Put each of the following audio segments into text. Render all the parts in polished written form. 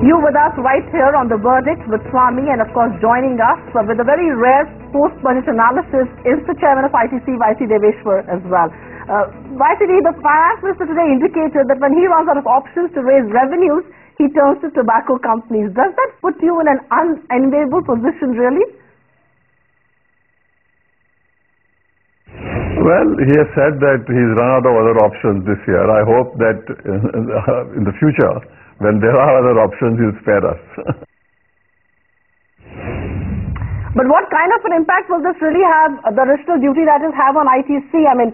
You with us right here on The Verdict with Swami, and of course joining us with a very rare post-budget analysis is the chairman of ITC, YC Deveshwar as well. YCD, the finance minister today indicated that when he runs out of options to raise revenues, he turns to tobacco companies. Does that put you in an unenviable position, really? Well, he has said that he's run out of other options this year. I hope that in the future, when there are other options, he'll spare us. But what kind of an impact will this really have, the additional duty that is have on ITC? I mean,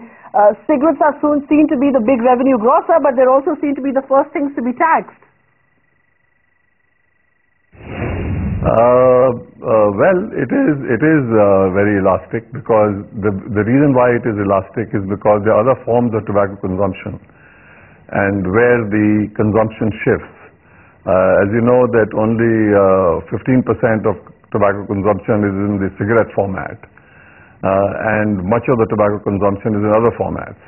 cigarettes are soon seen to be the big revenue grosser, but they're also seen to be the first things to be taxed. Well, it is very elastic, because the reason why it is elastic is because there are other forms of tobacco consumption, and where the consumption shifts. As you know, that only 15% of tobacco consumption is in the cigarette format, and much of the tobacco consumption is in other formats.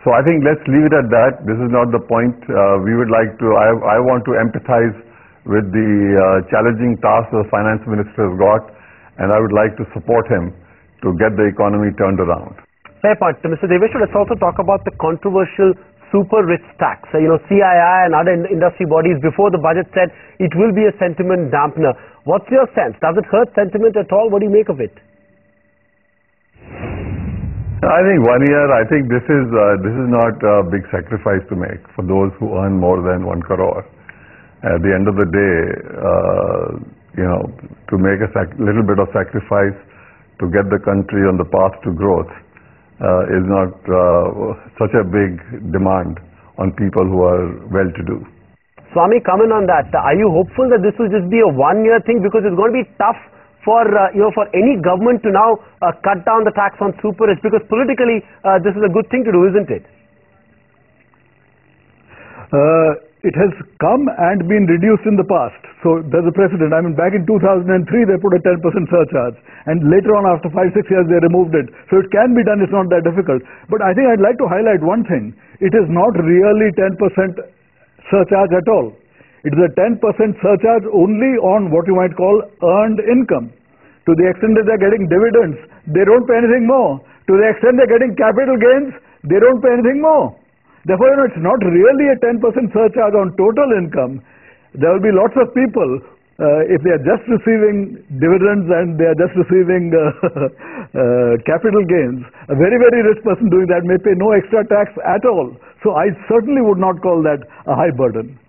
So I think let's leave it at that. This is not the point. We would like to, I want to empathize with the challenging task the finance minister has got, and I would like to support him to get the economy turned around. Fair point. Mr. Deveshwar, let's also talk about the controversial super rich tax. CII and other industry bodies before the budget said it will be a sentiment dampener. What's your sense? Does it hurt sentiment at all? What do you make of it? I think 1 year, I think this is not a big sacrifice to make for those who earn more than 1 crore. At the end of the day, to make a little bit of sacrifice to get the country on the path to growth is not such a big demand on people who are well-to-do. Swami, comment on that. Are you hopeful that this will just be a 1 year thing, because it's going to be tough for for any government to now cut down the tax on super rich, because politically this is a good thing to do, isn't it? It has come and been reduced in the past. So there's a precedent. I mean, back in 2003, they put a 10% surcharge, and later on, after 5-6 years, they removed it. So it can be done. It's not that difficult. But I think I'd like to highlight one thing. It is not really 10% surcharge at all. It is a 10% surcharge only on what you might call earned income. To the extent that they're getting dividends, they don't pay anything more. To the extent they're getting capital gains, they don't pay anything more. Therefore, it's not really a 10% surcharge on total income. There will be lots of people, if they are just receiving dividends and they are just receiving capital gains, a very, very rich person doing that may pay no extra tax at all. So I certainly would not call that a high burden.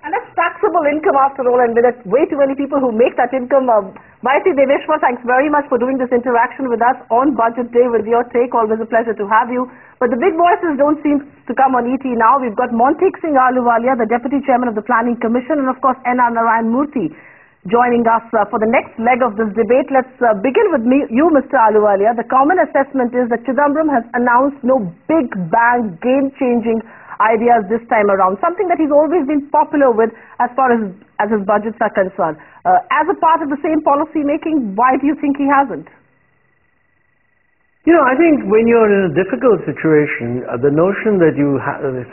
And that's taxable income after all, and there are way too many people who make that income. YC Deveshwar, thanks very much for doing this interaction with us on Budget Day with your take. Always a pleasure to have you. But the big voices don't seem to come on ET now. We've got Montek Singh Ahluwalia, the Deputy Chairman of the Planning Commission, and of course N.R. Narayan Murthy joining us for the next leg of this debate. Let's begin with you, Mr. Ahluwalia. The common assessment is that Chidambaram has announced no big bang, game-changing ideas this time around, something that he's always been popular with as far as his budgets are concerned. As a part of the same policy making, why do you think he hasn't? I think when you're in a difficult situation, the notion that you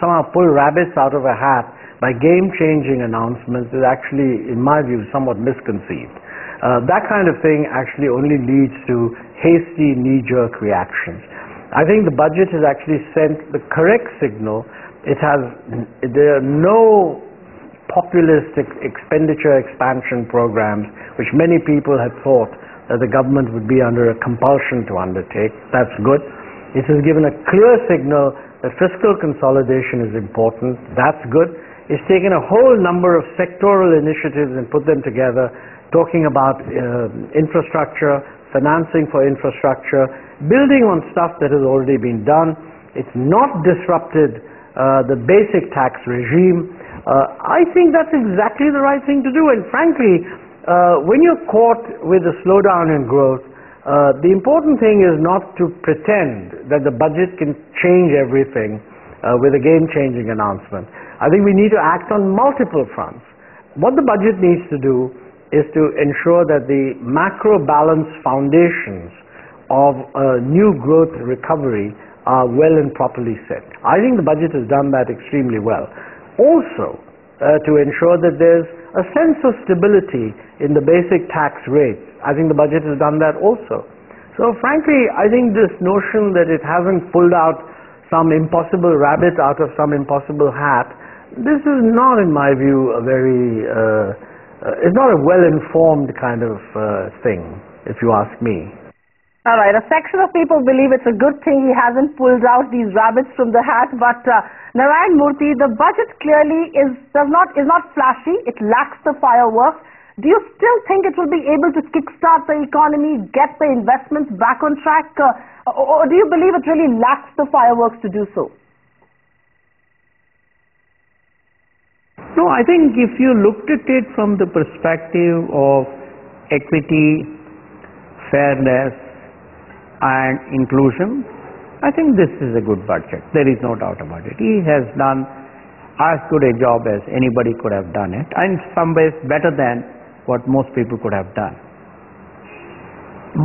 somehow pull rabbits out of a hat by game-changing announcements is actually, in my view, somewhat misconceived. That kind of thing actually only leads to hasty, knee-jerk reactions. I think the budget has actually sent the correct signal. There are no populist expenditure expansion programs, which many people had thought that the government would be under a compulsion to undertake. That's good. It has given a clear signal that fiscal consolidation is important. That's good. It's taken a whole number of sectoral initiatives and put them together, talking about infrastructure, financing for infrastructure, building on stuff that has already been done. It's not disrupted the basic tax regime. I think that's exactly the right thing to do. And frankly, when you're caught with a slowdown in growth, the important thing is not to pretend that the budget can change everything with a game-changing announcement. I think we need to act on multiple fronts. What the budget needs to do is to ensure that the macro balance foundations of new growth recovery are well and properly set. I think the budget has done that extremely well. Also, to ensure that there's a sense of stability in the basic tax rates. I think the budget has done that also. So frankly, I think this notion that it hasn't pulled out some impossible rabbit out of some impossible hat, this is not, in my view, a very, it's not a well-informed kind of thing, if you ask me. All right, a section of people believe it's a good thing he hasn't pulled out these rabbits from the hat, but Narayan Murthy, the budget clearly is not flashy, it lacks the fireworks. Do you still think it will be able to kickstart the economy, get the investments back on track, or do you believe it really lacks the fireworks to do so? No, I think if you looked at it from the perspective of equity, fairness, and inclusion, I think this is a good budget. There is no doubt about it. He has done as good a job as anybody could have done it, and in some ways better than what most people could have done.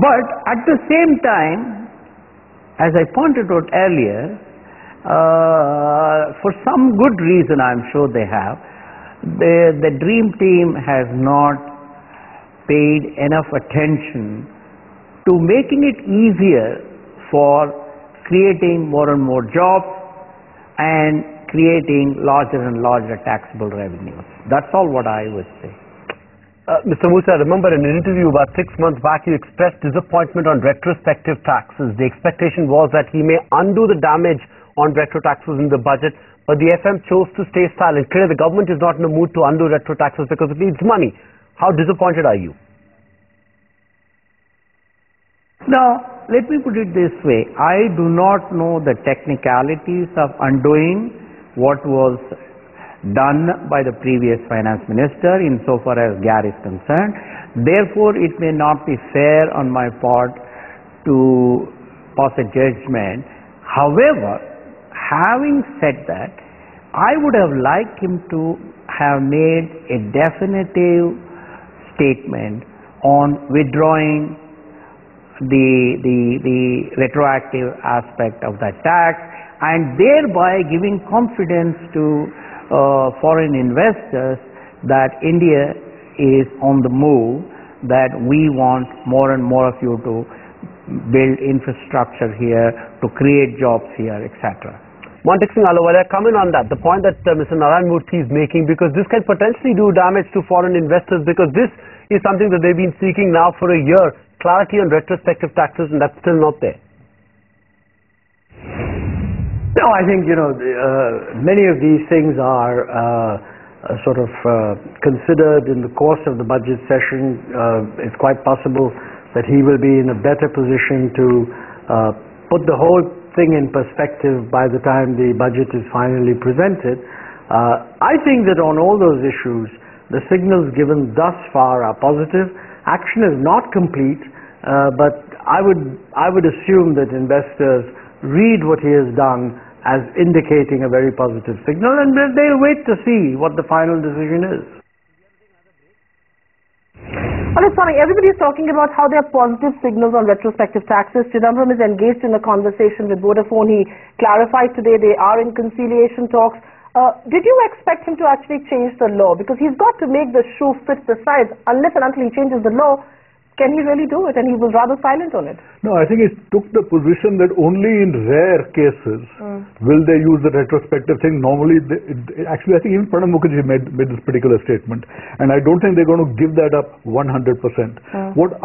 But at the same time, as I pointed out earlier, for some good reason I'm sure they have, the Dream Team has not paid enough attention to making it easier for creating more and more jobs and creating larger and larger taxable revenues. That's all what I would say. Mr. Musa, I remember in an interview about 6 months back, you expressed disappointment on retrospective taxes. The expectation was that he may undo the damage on retro taxes in the budget, but the FM chose to stay silent. Clearly, the government is not in the mood to undo retro taxes because it needs money. How disappointed are you? Now, let me put it this way. I do not know the technicalities of undoing what was done by the previous finance minister insofar as GAR is concerned. Therefore, it may not be fair on my part to pass a judgment. However, having said that, I would have liked him to have made a definitive statement on withdrawing the retroactive aspect of that tax, and thereby giving confidence to foreign investors that India is on the move, that we want more and more of you to build infrastructure here, to create jobs here, etc. Montek Singh Ahluwalia, comment on that, the point that Mr. Narayan Murthy is making, because this can potentially do damage to foreign investors, because this is something that they've been seeking now for a year, clarity on retrospective taxes, and that's still not there. No, I think, many of these things are considered in the course of the budget session. It's quite possible that he will be in a better position to put the whole thing in perspective by the time the budget is finally presented. I think that on all those issues, the signals given thus far are positive. Action is not complete, but I would assume that investors read what he has done as indicating a very positive signal, and they'll wait to see what the final decision is. Swami, everybody is talking about how there are positive signals on retrospective taxes. Chidambaram is engaged in a conversation with Vodafone. He clarified today they are in conciliation talks. Did you expect him to actually change the law? Because he's got to make the shoe fit the size. Unless and until he changes the law, can he really do it? And he was rather silent on it. No, I think he took the position that only in rare cases will they use the retrospective thing. Normally, actually, I think even Pranab Mukherjee made this particular statement, and I don't think they're going to give that up 100%. What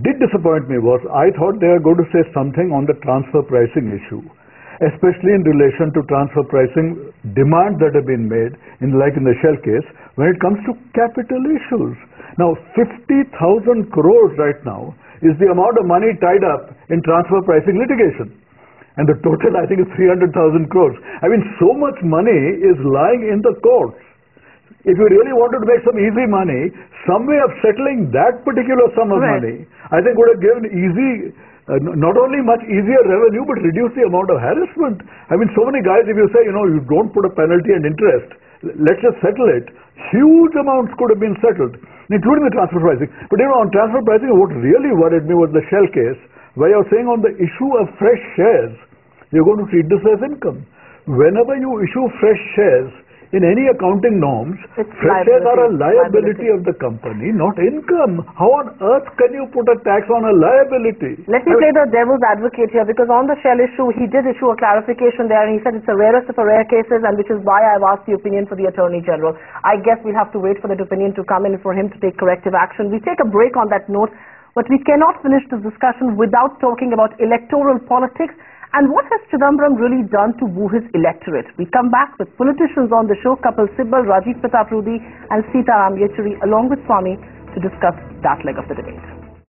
did disappoint me was I thought they were going to say something on the transfer pricing issue, especially in relation to transfer pricing demands that have been made, like in the Shell case, when it comes to capital issues. Now, 50,000 crores right now is the amount of money tied up in transfer pricing litigation. And the total, I think, is 300,000 crores. I mean, so much money is lying in the courts. If you really wanted to make some easy money, some way of settling that particular sum of money, I think would have given easy, not only much easier revenue, but reduce the amount of harassment. I mean, so many guys, if you say, you don't put a penalty and interest, let's just settle it, huge amounts could have been settled, including the transfer pricing. But on transfer pricing, what really worried me was the Shell case, where you're saying on the issue of fresh shares, you're going to treat this as income. Whenever you issue fresh shares, in any accounting norms, It's shares are a liability. liability of the company, not income. How on earth can you put a tax on a liability? Let me play the devil's advocate here, because on the Shell issue, he did issue a clarification there, and he said it's the rarest of the rare cases, and which is why I've asked the opinion for the Attorney General. I guess we'll have to wait for that opinion to come in for him to take corrective action. We take a break on that note, but we cannot finish this discussion without talking about electoral politics and what has Chidambaram really done to woo his electorate. We come back with politicians on the show, Kapil Sibal, Rajiv Pratap Rudy and Sitaram Yechury, along with Swami, to discuss that leg of the debate.